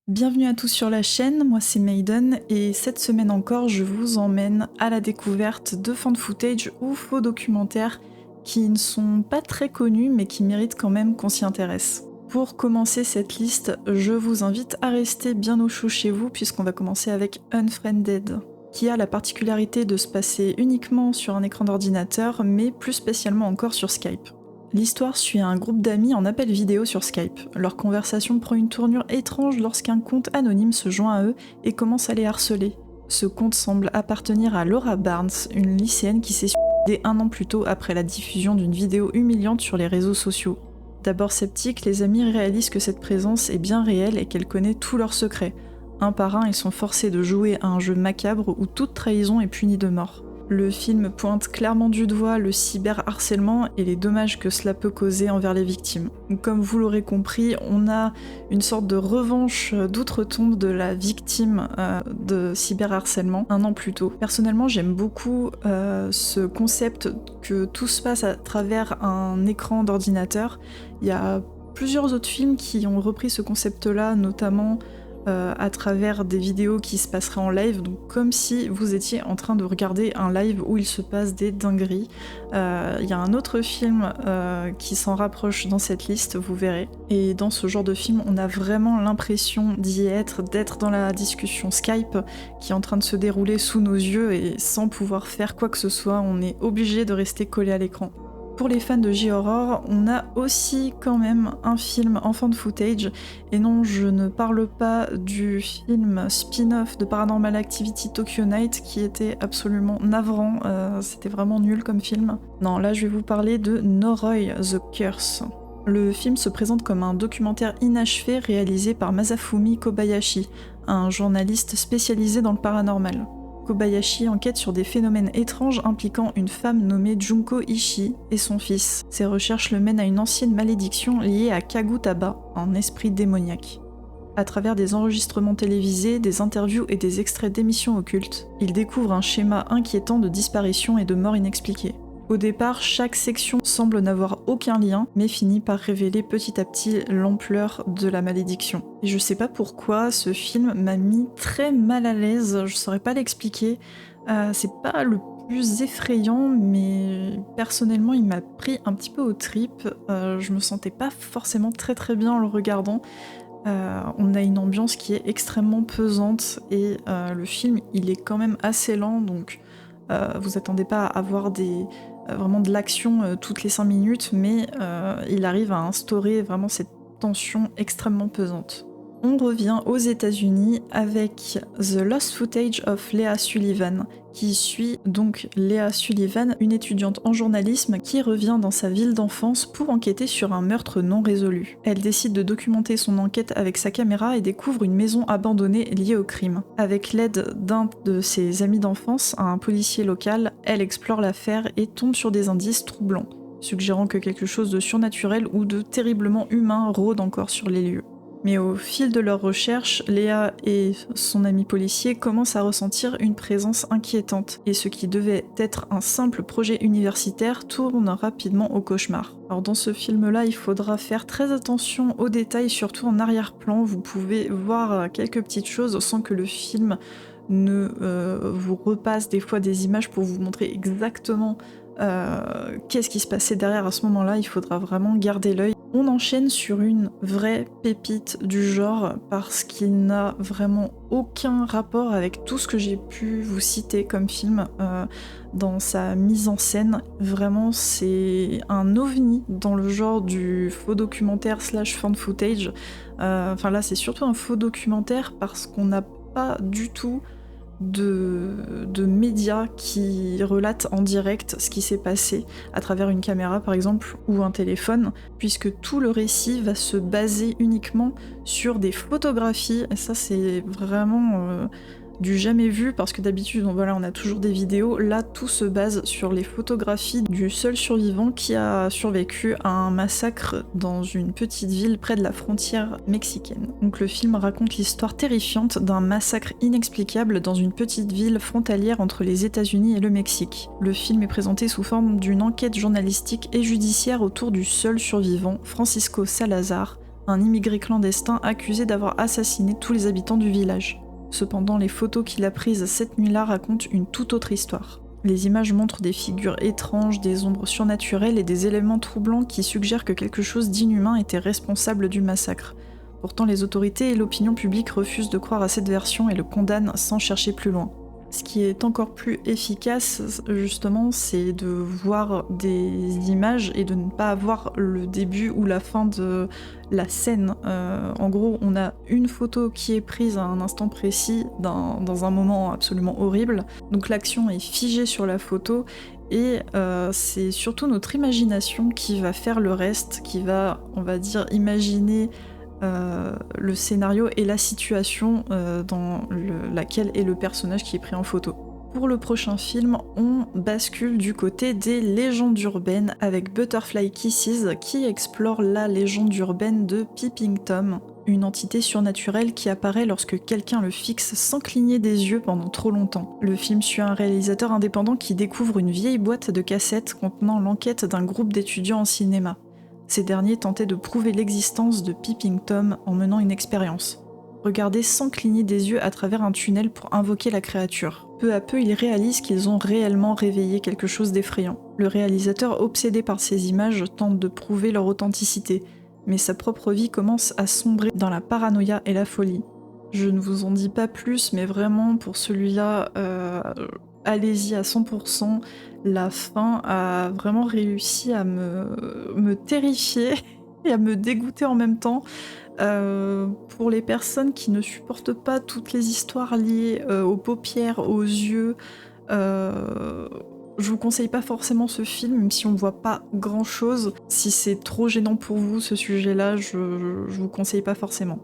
Bienvenue à tous sur la chaîne, moi c'est Maiden et cette semaine encore je vous emmène à la découverte de fan footage ou faux documentaires qui ne sont pas très connus mais qui méritent quand même qu'on s'y intéresse. Pour commencer cette liste, je vous invite à rester bien au chaud chez vous puisqu'on va commencer avec Unfriended, qui a la particularité de se passer uniquement sur un écran d'ordinateur mais plus spécialement encore sur Skype. L'histoire suit un groupe d'amis en appel vidéo sur Skype. Leur conversation prend une tournure étrange lorsqu'un compte anonyme se joint à eux et commence à les harceler. Ce compte semble appartenir à Laura Barnes, une lycéenne qui s'est suicidée 1 an plus tôt après la diffusion d'une vidéo humiliante sur les réseaux sociaux. D'abord sceptiques, les amis réalisent que cette présence est bien réelle et qu'elle connaît tous leurs secrets. Un par un, ils sont forcés de jouer à un jeu macabre où toute trahison est punie de mort. Le film pointe clairement du doigt le cyberharcèlement et les dommages que cela peut causer envers les victimes. Comme vous l'aurez compris, on a une sorte de revanche d'outre-tombe de la victime de cyberharcèlement 1 an plus tôt. Personnellement, j'aime beaucoup ce concept que tout se passe à travers un écran d'ordinateur. Il y a plusieurs autres films qui ont repris ce concept-là, notamment à travers des vidéos qui se passeraient en live, donc comme si vous étiez en train de regarder un live où il se passe des dingueries. Il y a un autre film qui s'en rapproche dans cette liste, vous verrez. Et dans ce genre de film, on a vraiment l'impression d'y être, d'être dans la discussion Skype qui est en train de se dérouler sous nos yeux et sans pouvoir faire quoi que ce soit, on est obligé de rester collé à l'écran. Pour les fans de J-Horror, on a aussi quand même un film en fan footage, et non, je ne parle pas du film spin-off de Paranormal Activity Tokyo Night qui était absolument navrant, c'était vraiment nul comme film. Non, là je vais vous parler de Noroi the Curse. Le film se présente comme un documentaire inachevé réalisé par Masafumi Kobayashi, un journaliste spécialisé dans le paranormal. Kobayashi enquête sur des phénomènes étranges impliquant une femme nommée Junko Ishii et son fils. Ses recherches le mènent à une ancienne malédiction liée à Kagutaba, un esprit démoniaque. À travers des enregistrements télévisés, des interviews et des extraits d'émissions occultes, il découvre un schéma inquiétant de disparition et de mort inexpliquée. Au départ, chaque section semble n'avoir aucun lien, mais finit par révéler petit à petit l'ampleur de la malédiction. Et je sais pas pourquoi, ce film m'a mis très mal à l'aise, je saurais pas l'expliquer. C'est pas le plus effrayant, mais personnellement il m'a pris un petit peu aux tripes. Je me sentais pas forcément très bien en le regardant. On a une ambiance qui est extrêmement pesante et le film il est quand même assez lent, donc vous attendez pas à avoir vraiment de l'action toutes les 5 minutes, mais il arrive à instaurer vraiment cette tension extrêmement pesante. On revient aux États-Unis avec The Lost Footage of Leah Sullivan, qui suit donc Leah Sullivan, une étudiante en journalisme qui revient dans sa ville d'enfance pour enquêter sur un meurtre non résolu. Elle décide de documenter son enquête avec sa caméra et découvre une maison abandonnée liée au crime. Avec l'aide d'un de ses amis d'enfance, un policier local, elle explore l'affaire et tombe sur des indices troublants, suggérant que quelque chose de surnaturel ou de terriblement humain rôde encore sur les lieux. Mais au fil de leurs recherches, Léa et son ami policier commencent à ressentir une présence inquiétante, et ce qui devait être un simple projet universitaire tourne rapidement au cauchemar. Alors dans ce film-là, il faudra faire très attention aux détails, surtout en arrière-plan. Vous pouvez voir quelques petites choses sans que le film ne vous repasse des fois des images pour vous montrer exactement qu'est-ce qui se passait derrière à ce moment-là. Il faudra vraiment garder l'œil. On enchaîne sur une vraie pépite du genre parce qu'il n'a vraiment aucun rapport avec tout ce que j'ai pu vous citer comme film dans sa mise en scène. Vraiment, c'est un ovni dans le genre du faux documentaire / fan footage. Enfin là, c'est surtout un faux documentaire parce qu'on n'a pas du tout de médias qui relatent en direct ce qui s'est passé à travers une caméra par exemple ou un téléphone, puisque tout le récit va se baser uniquement sur des photographies, et ça c'est vraiment du jamais vu parce que d'habitude on a toujours des vidéos. Là tout se base sur les photographies du seul survivant qui a survécu à un massacre dans une petite ville près de la frontière mexicaine. Donc le film raconte l'histoire terrifiante d'un massacre inexplicable dans une petite ville frontalière entre les États-Unis et le Mexique. Le film est présenté sous forme d'une enquête journalistique et judiciaire autour du seul survivant, Francisco Salazar, un immigré clandestin accusé d'avoir assassiné tous les habitants du village. Cependant, les photos qu'il a prises cette nuit-là racontent une toute autre histoire. Les images montrent des figures étranges, des ombres surnaturelles et des éléments troublants qui suggèrent que quelque chose d'inhumain était responsable du massacre. Pourtant, les autorités et l'opinion publique refusent de croire à cette version et le condamnent sans chercher plus loin. Ce qui est encore plus efficace, justement, c'est de voir des images et de ne pas avoir le début ou la fin de la scène. En gros, on a une photo qui est prise à un instant précis, dans un moment absolument horrible. Donc l'action est figée sur la photo et c'est surtout notre imagination qui va faire le reste, qui va, on va dire, imaginer le scénario et la situation dans laquelle est le personnage qui est pris en photo. Pour le prochain film, on bascule du côté des légendes urbaines avec Butterfly Kisses qui explore la légende urbaine de Peeping Tom, une entité surnaturelle qui apparaît lorsque quelqu'un le fixe sans cligner des yeux pendant trop longtemps. Le film suit un réalisateur indépendant qui découvre une vieille boîte de cassettes contenant l'enquête d'un groupe d'étudiants en cinéma. Ces derniers tentaient de prouver l'existence de Peeping Tom en menant une expérience. Regarder sans cligner des yeux à travers un tunnel pour invoquer la créature. Peu à peu, ils réalisent qu'ils ont réellement réveillé quelque chose d'effrayant. Le réalisateur, obsédé par ces images, tente de prouver leur authenticité, mais sa propre vie commence à sombrer dans la paranoïa et la folie. Je ne vous en dis pas plus, mais vraiment, pour celui-là, allez-y à 100%. La fin a vraiment réussi à me terrifier et à me dégoûter en même temps. Pour les personnes qui ne supportent pas toutes les histoires liées aux paupières, aux yeux, je vous conseille pas forcément ce film, même si on voit pas grand chose. Si c'est trop gênant pour vous ce sujet-là, je vous conseille pas forcément.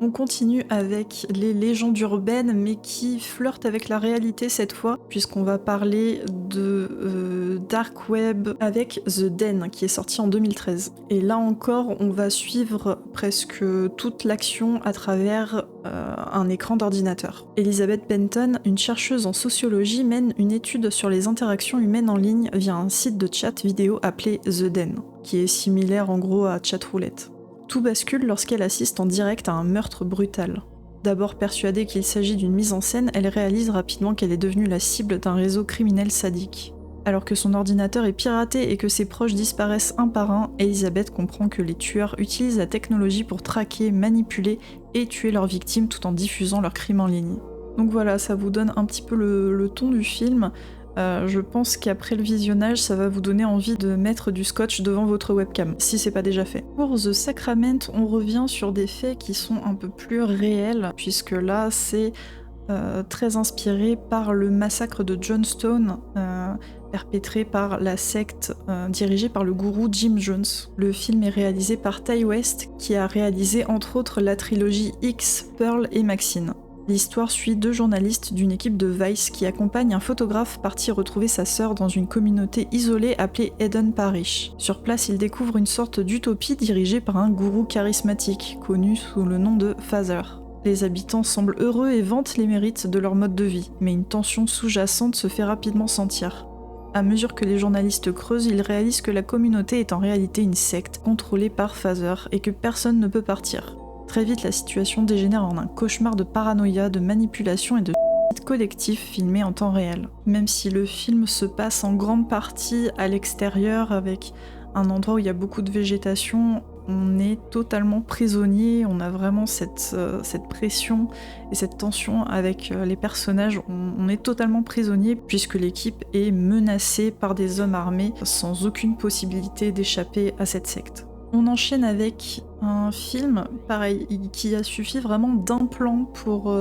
On continue avec les légendes urbaines, mais qui flirtent avec la réalité cette fois, puisqu'on va parler de Dark Web avec The Den, qui est sorti en 2013. Et là encore, on va suivre presque toute l'action à travers un écran d'ordinateur. Elizabeth Benton, une chercheuse en sociologie, mène une étude sur les interactions humaines en ligne via un site de chat vidéo appelé The Den, qui est similaire en gros à Chatroulette. Tout bascule lorsqu'elle assiste en direct à un meurtre brutal. D'abord persuadée qu'il s'agit d'une mise en scène, elle réalise rapidement qu'elle est devenue la cible d'un réseau criminel sadique. Alors que son ordinateur est piraté et que ses proches disparaissent un par un, Elizabeth comprend que les tueurs utilisent la technologie pour traquer, manipuler et tuer leurs victimes tout en diffusant leurs crimes en ligne. Donc voilà, ça vous donne un petit peu le ton du film. Je pense qu'après le visionnage, ça va vous donner envie de mettre du scotch devant votre webcam, si c'est pas déjà fait. Pour The Sacrament, on revient sur des faits qui sont un peu plus réels, puisque là, c'est très inspiré par le massacre de Johnstone, perpétré par la secte dirigée par le gourou Jim Jones. Le film est réalisé par Ty West, qui a réalisé entre autres la trilogie X, Pearl et Maxine. L'histoire suit deux journalistes d'une équipe de Vice qui accompagnent un photographe parti retrouver sa sœur dans une communauté isolée appelée Eden Parish. Sur place, ils découvrent une sorte d'utopie dirigée par un gourou charismatique, connu sous le nom de Father. Les habitants semblent heureux et vantent les mérites de leur mode de vie, mais une tension sous-jacente se fait rapidement sentir. À mesure que les journalistes creusent, ils réalisent que la communauté est en réalité une secte contrôlée par Father et que personne ne peut partir. Très vite, la situation dégénère en un cauchemar de paranoïa, de manipulation et de collectif filmé en temps réel. Même si le film se passe en grande partie à l'extérieur avec un endroit où il y a beaucoup de végétation, on est totalement prisonnier, on a vraiment cette pression et cette tension avec les personnages, on est totalement prisonnier puisque l'équipe est menacée par des hommes armés sans aucune possibilité d'échapper à cette secte. On enchaîne avec un film, pareil, qui a suffi vraiment d'un plan pour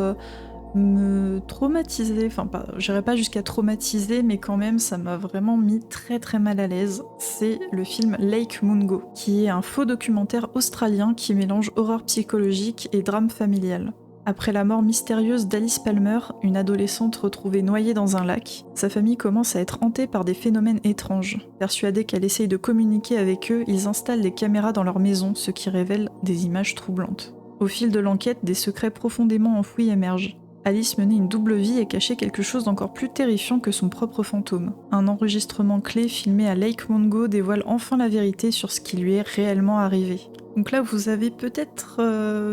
me traumatiser, enfin j'irai pas jusqu'à traumatiser, mais quand même ça m'a vraiment mis très très mal à l'aise. C'est le film Lake Mungo, qui est un faux documentaire australien qui mélange horreur psychologique et drame familial. Après la mort mystérieuse d'Alice Palmer, une adolescente retrouvée noyée dans un lac, sa famille commence à être hantée par des phénomènes étranges. Persuadés qu'elle essaye de communiquer avec eux, ils installent des caméras dans leur maison, ce qui révèle des images troublantes. Au fil de l'enquête, des secrets profondément enfouis émergent. Alice menait une double vie et cachait quelque chose d'encore plus terrifiant que son propre fantôme. Un enregistrement clé filmé à Lake Mungo dévoile enfin la vérité sur ce qui lui est réellement arrivé. Donc là, vous avez peut-être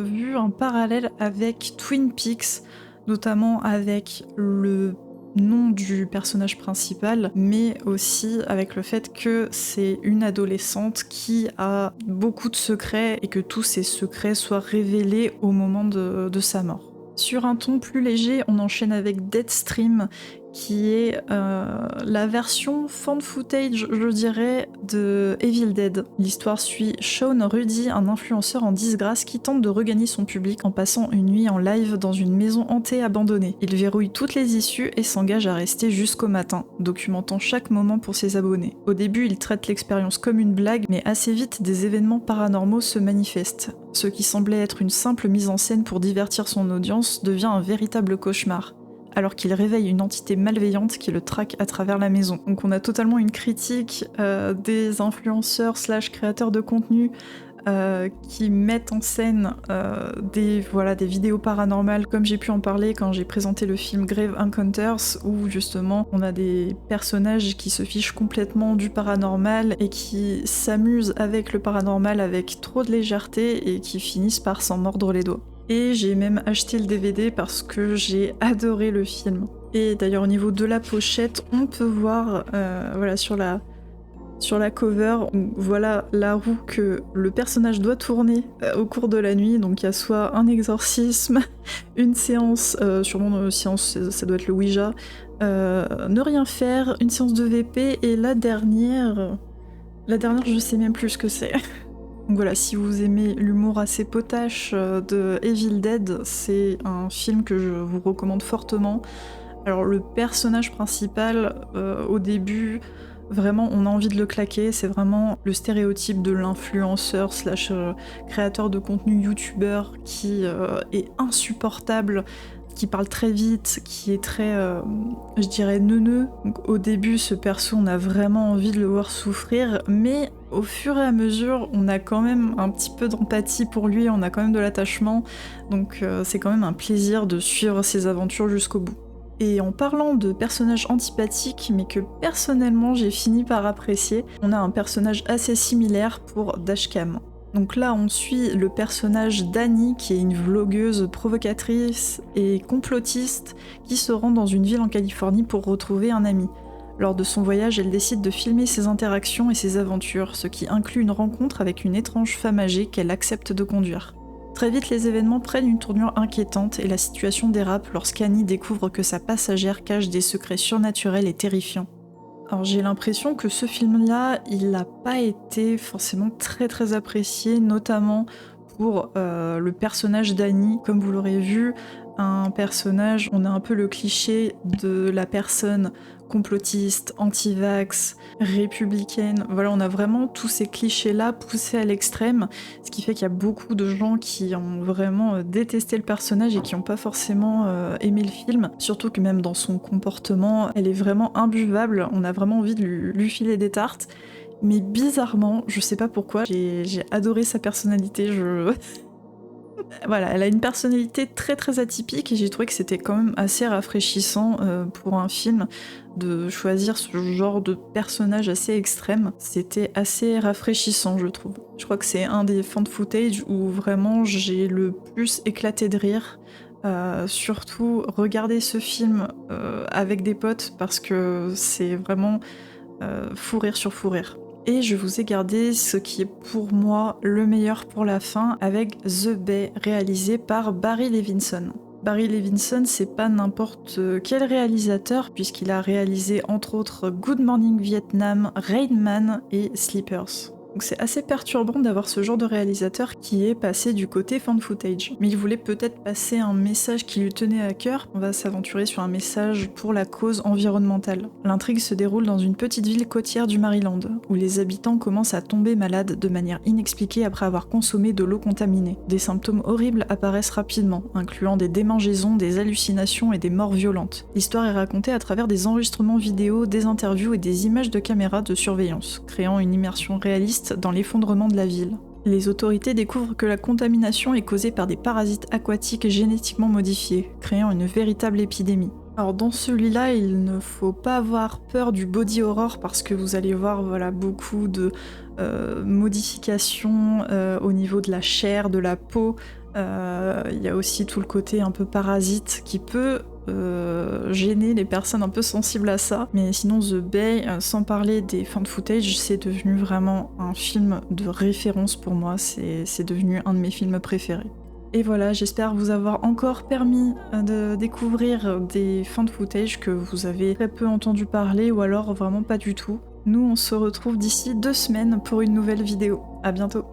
vu un parallèle avec Twin Peaks, notamment avec le nom du personnage principal, mais aussi avec le fait que c'est une adolescente qui a beaucoup de secrets et que tous ces secrets soient révélés au moment de sa mort. Sur un ton plus léger, on enchaîne avec Deadstream, qui est la version found footage, je dirais, de Evil Dead. L'histoire suit Sean Rudy, un influenceur en disgrâce qui tente de regagner son public en passant une nuit en live dans une maison hantée abandonnée. Il verrouille toutes les issues et s'engage à rester jusqu'au matin, documentant chaque moment pour ses abonnés. Au début, il traite l'expérience comme une blague, mais assez vite, des événements paranormaux se manifestent. Ce qui semblait être une simple mise en scène pour divertir son audience devient un véritable cauchemar, alors qu'il réveille une entité malveillante qui le traque à travers la maison. Donc on a totalement une critique des influenceurs / créateurs de contenu qui mettent en scène des vidéos paranormales, comme j'ai pu en parler quand j'ai présenté le film Grave Encounters, où justement on a des personnages qui se fichent complètement du paranormal et qui s'amusent avec le paranormal avec trop de légèreté et qui finissent par s'en mordre les doigts. Et j'ai même acheté le DVD parce que j'ai adoré le film. Et d'ailleurs au niveau de la pochette, on peut voir sur la cover, voilà la roue que le personnage doit tourner au cours de la nuit. Donc il y a soit un exorcisme, une séance, sûrement une séance, ça doit être le Ouija, ne rien faire, une séance de VP, et la dernière je sais même plus ce que c'est. Donc voilà, si vous aimez l'humour assez potache de Evil Dead, c'est un film que je vous recommande fortement. Alors le personnage principal, au début, vraiment on a envie de le claquer, c'est vraiment le stéréotype de l'influenceur / créateur de contenu youtubeur qui est insupportable, qui parle très vite, qui est très, je dirais, neuneux. Donc, au début, ce perso, on a vraiment envie de le voir souffrir, mais au fur et à mesure, on a quand même un petit peu d'empathie pour lui, on a quand même de l'attachement, donc c'est quand même un plaisir de suivre ses aventures jusqu'au bout. Et en parlant de personnages antipathiques, mais que personnellement j'ai fini par apprécier, on a un personnage assez similaire pour Dashcam. Donc là, on suit le personnage d'Annie, qui est une vlogueuse provocatrice et complotiste qui se rend dans une ville en Californie pour retrouver un ami. Lors de son voyage, elle décide de filmer ses interactions et ses aventures, ce qui inclut une rencontre avec une étrange femme âgée qu'elle accepte de conduire. Très vite, les événements prennent une tournure inquiétante et la situation dérape lorsqu'Annie découvre que sa passagère cache des secrets surnaturels et terrifiants. Alors j'ai l'impression que ce film-là, il n'a pas été forcément très apprécié, notamment pour le personnage d'Annie. Comme vous l'aurez vu, un personnage, on a un peu le cliché de la personne complotiste, anti-vax, républicaine. Voilà, on a vraiment tous ces clichés-là poussés à l'extrême, ce qui fait qu'il y a beaucoup de gens qui ont vraiment détesté le personnage et qui n'ont pas forcément aimé le film. Surtout que même dans son comportement, elle est vraiment imbuvable, on a vraiment envie de lui filer des tartes. Mais bizarrement, je sais pas pourquoi, j'ai adoré sa personnalité, Voilà, elle a une personnalité très atypique et j'ai trouvé que c'était quand même assez rafraîchissant pour un film de choisir ce genre de personnage assez extrême. C'était assez rafraîchissant, je trouve. Je crois que c'est un des found footage où vraiment j'ai le plus éclaté de rire. Surtout regarder ce film avec des potes parce que c'est vraiment fou rire sur fou rire. Et je vous ai gardé ce qui est pour moi le meilleur pour la fin avec The Bay, réalisé par Barry Levinson. Barry Levinson, c'est pas n'importe quel réalisateur, puisqu'il a réalisé entre autres Good Morning Vietnam, Rain Man et Sleepers. Donc c'est assez perturbant d'avoir ce genre de réalisateur qui est passé du côté found footage. Mais il voulait peut-être passer un message qui lui tenait à cœur. On va s'aventurer sur un message pour la cause environnementale. L'intrigue se déroule dans une petite ville côtière du Maryland, où les habitants commencent à tomber malades de manière inexpliquée après avoir consommé de l'eau contaminée. Des symptômes horribles apparaissent rapidement, incluant des démangeaisons, des hallucinations et des morts violentes. L'histoire est racontée à travers des enregistrements vidéo, des interviews et des images de caméras de surveillance, créant une immersion réaliste dans l'effondrement de la ville. Les autorités découvrent que la contamination est causée par des parasites aquatiques génétiquement modifiés, créant une véritable épidémie. Alors dans celui-là, il ne faut pas avoir peur du body horror parce que vous allez voir voilà, beaucoup de modifications au niveau de la chair, de la peau. Il y a aussi tout le côté un peu parasite qui peut gêner les personnes un peu sensibles à ça. Mais sinon The Bay, sans parler des found footage, c'est devenu vraiment un film de référence pour moi. C'est devenu un de mes films préférés. Et voilà, j'espère vous avoir encore permis de découvrir des found footage que vous avez très peu entendu parler ou alors vraiment pas du tout. Nous, on se retrouve d'ici 2 semaines pour une nouvelle vidéo. À bientôt!